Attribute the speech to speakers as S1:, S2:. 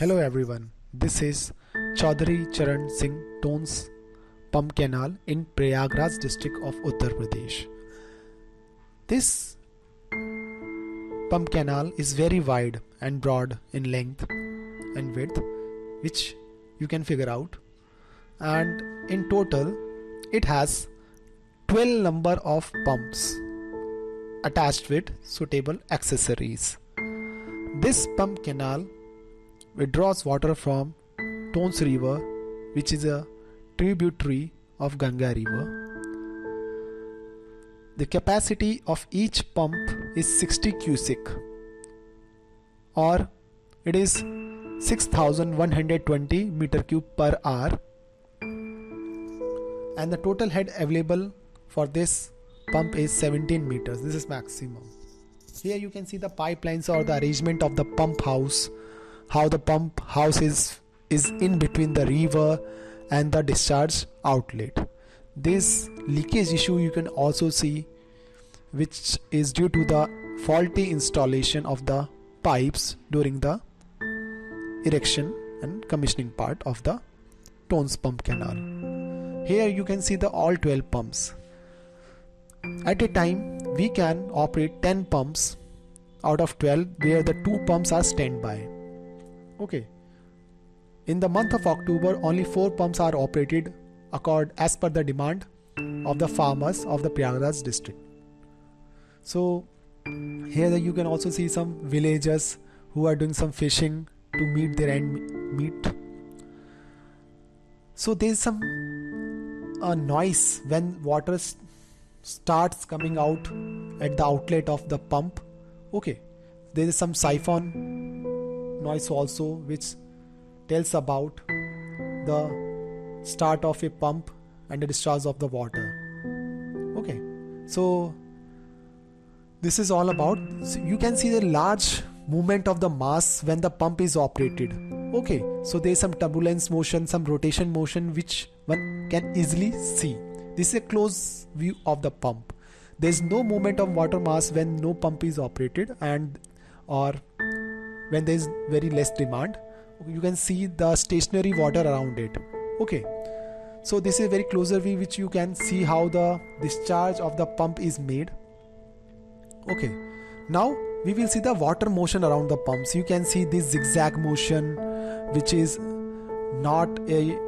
S1: Hello everyone, this is Chaudhary Charan Singh Tones Pump Canal in Prayagraj district of Uttar Pradesh. This pump canal is very wide and broad in length and width, which you can figure out, and in total it has 12 number of pumps attached with suitable accessories. This pump canal withdraws water from Tons river, which is a tributary of Ganga river. The capacity of each pump is 60 cubic, or it is 6120 meter cube per hour, and the total head available for this pump is 17 meters. This is maximum. Here you can see the pipelines or the arrangement of the pump house, how the pump house is in between the river and the discharge outlet. This leakage issue you can also see, which is due to the faulty installation of the pipes during the erection and commissioning part of the Tons pump canal. Here you can see the all 12 pumps. At a time we can operate 10 pumps out of 12, where the 2 pumps are standby. Okay. In the month of October, only 4 pumps are operated as per the demand of the farmers of the Prayagraj district. So here you can also see some villagers who are doing some fishing to meet their end meet. So there is some noise when water starts coming out at the outlet of the pump. Okay, there is some siphon noise also, which tells about the start of a pump and the discharge of the water. Okay, so this is all about, you can see the large movement of the mass when the pump is operated. Okay, so there is some turbulence motion, some rotation motion, which one can easily see. This is a close view of the pump. There is no movement of water mass when no pump is operated, and or when there is very less demand. You can see the stationary water around it. Okay, so this is a very closer view which you can see how the discharge of the pump is made. Okay, now we will see the water motion around the pumps. You can see this zigzag motion, which is not a